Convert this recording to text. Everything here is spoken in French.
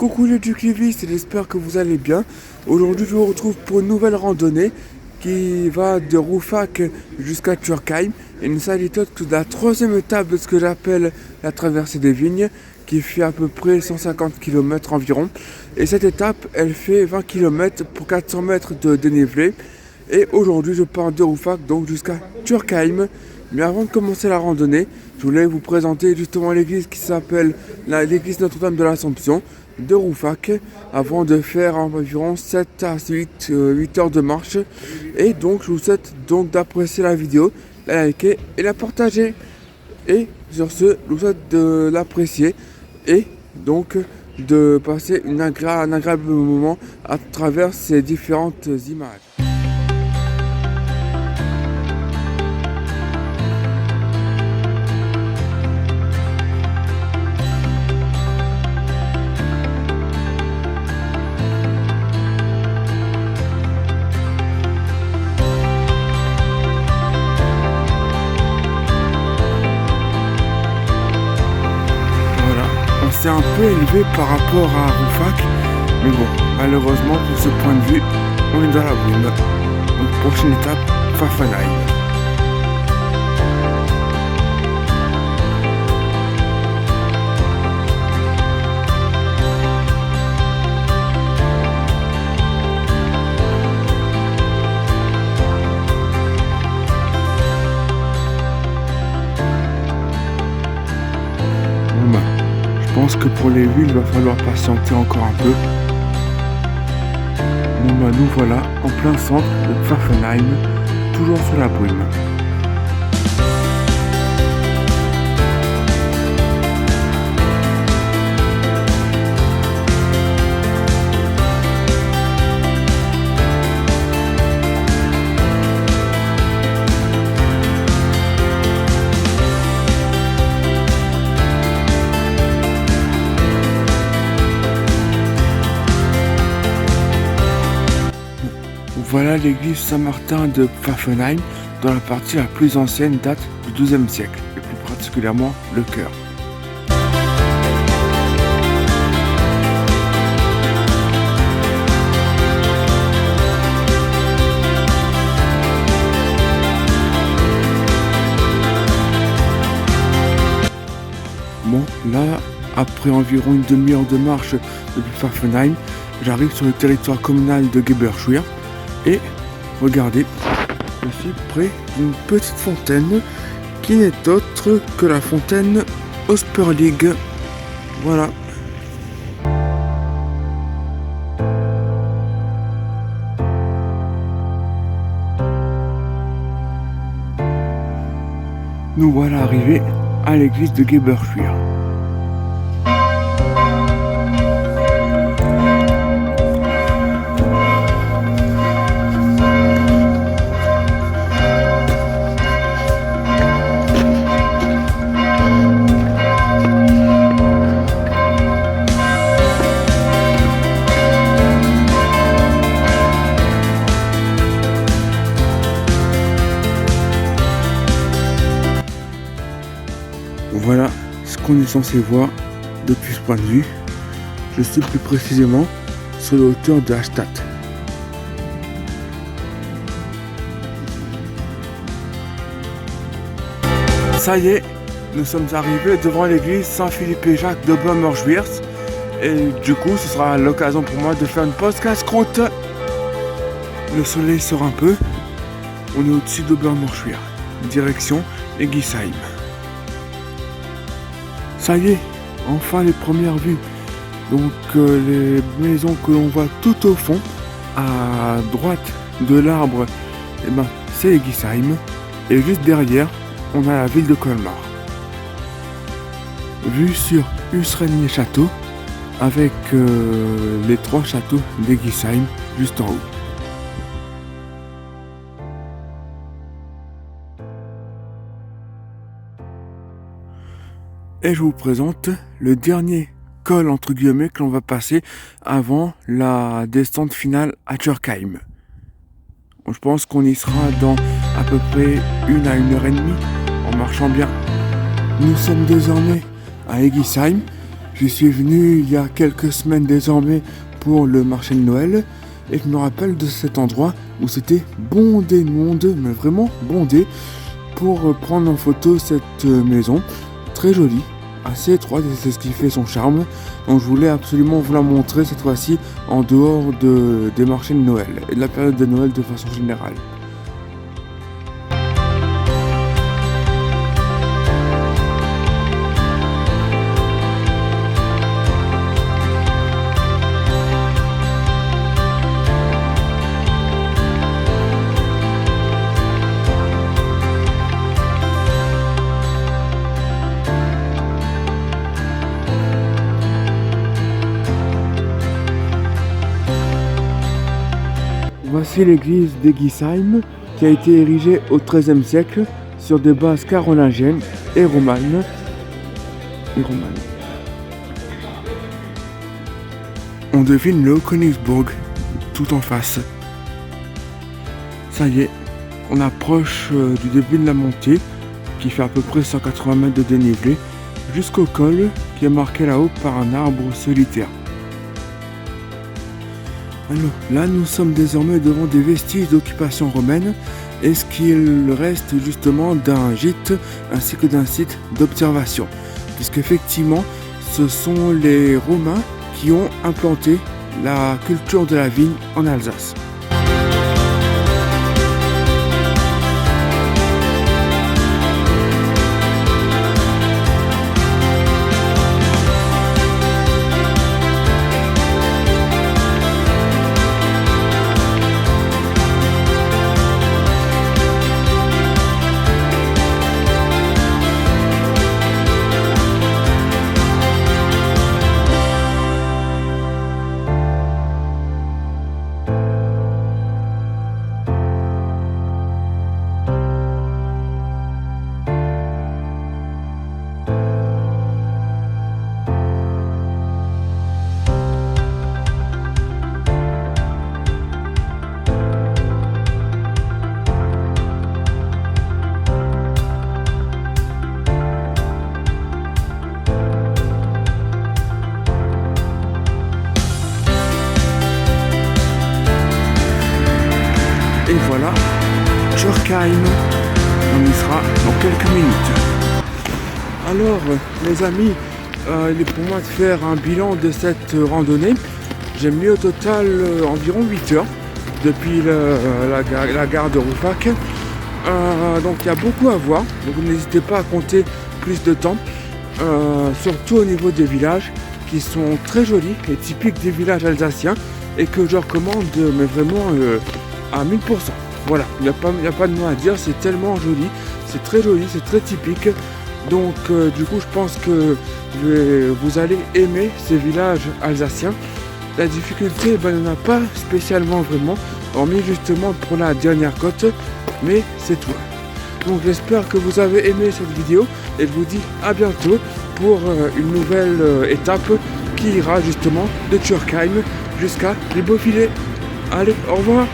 Coucou les Duclivistes, j'espère que vous allez bien. Aujourd'hui je vous retrouve pour une nouvelle randonnée qui va de Rouffach jusqu'à Turckheim. Et il ne s'agit autre que de la troisième étape de ce que j'appelle la traversée des vignes, qui fait à peu près 150 km environ. Et cette étape, elle fait 20 km pour 400 mètres de dénivelé. Et aujourd'hui je pars de Rouffach donc jusqu'à Turckheim. Mais avant de commencer la randonnée, je voulais vous présenter justement l'église qui s'appelle l'église Notre-Dame de l'Assomption de Rouffach, avant de faire environ 7 à 8 heures de marche. Et donc je vous souhaite donc d'apprécier la vidéo, la liker et la partager. Et sur ce, je vous souhaite de l'apprécier et donc de passer un agréable moment à travers ces différentes images. C'est un peu élevé par rapport à Rouffach, mais bon, malheureusement pour ce point de vue, on est dans la brume. Donc prochaine étape, Pfaffenheim. Je pense que pour les vues, il va falloir patienter encore un peu. Nous voilà en plein centre de Pfaffenheim, toujours sous la brume. Voilà l'église Saint-Martin de Pfaffenheim, dont la partie la plus ancienne date du XIIe siècle, et plus particulièrement le chœur. Bon, là, après environ une demi-heure de marche depuis Pfaffenheim, j'arrive sur le territoire communal de Geberschwir. Et regardez, je suis près d'une petite fontaine qui n'est autre que la fontaine Osperlig. Voilà. Nous voilà arrivés à l'église de Geberschwir. Voilà ce qu'on est censé voir depuis ce point de vue. Je suis plus précisément sur la hauteur de Hallstatt. Ça y est, nous sommes arrivés devant l'église Saint-Philippe et Jacques de Böhmerschwir. Et du coup, ce sera l'occasion pour moi de faire une pause casse-croûte. Le soleil sort un peu. On est au-dessus de Böhmerschwir, direction Egisheim. Ça y est, enfin les premières vues. Donc les maisons que l'on voit tout au fond, à droite de l'arbre, eh ben, c'est Egisheim. Et juste derrière, on a la ville de Colmar. Vue sur Usrenje Château, avec les 3 châteaux d'Egisheim juste en haut. Et je vous présente le dernier col entre guillemets que l'on va passer avant la descente finale à Turckheim. Je pense qu'on y sera dans à peu près 1 à 1 heure et demie en marchant bien. Nous sommes désormais à Egisheim J'y suis venu il y a quelques semaines désormais pour le marché de Noël et je me rappelle de cet endroit où c'était bondé de monde, mais vraiment bondé, pour prendre en photo cette maison très jolie, assez étroite et c'est ce qui fait son charme. Donc je voulais absolument vous la montrer cette fois-ci en dehors des marchés de Noël et de la période de Noël de façon générale. Voici l'église d'Egisheim qui a été érigée au XIIIe siècle sur des bases carolingiennes et romanes. On devine le Königsbourg tout en face. Ça y est, on approche du début de la montée qui fait à peu près 180 mètres de dénivelé jusqu'au col qui est marqué là-haut par un arbre solitaire. Alors là, nous sommes désormais devant des vestiges d'occupation romaine et ce qu'il reste justement d'un gîte ainsi que d'un site d'observation. Puisqu'effectivement, ce sont les Romains qui ont implanté la culture de la vigne en Alsace. Et voilà, Turkheim, on y sera dans quelques minutes. Alors les amis, il est pour moi de faire un bilan de cette randonnée. J'ai mis au total environ 8 heures depuis la gare de Rouffach. Donc il y a beaucoup à voir, donc n'hésitez pas à compter plus de temps, surtout au niveau des villages qui sont très jolis et typiques des villages alsaciens et que je recommande mais vraiment à 1000%. Voilà, il n'y a pas de mot à dire, c'est tellement joli, c'est très joli, c'est très typique. Donc du coup je pense que vous allez aimer ces villages alsaciens. La difficulté, il n'y en a pas spécialement vraiment, hormis justement pour la dernière côte, mais c'est tout. Donc j'espère que vous avez aimé cette vidéo et je vous dis à bientôt pour une nouvelle étape qui ira justement de Turkheim jusqu'à les Beaux Filets. Allez, au revoir.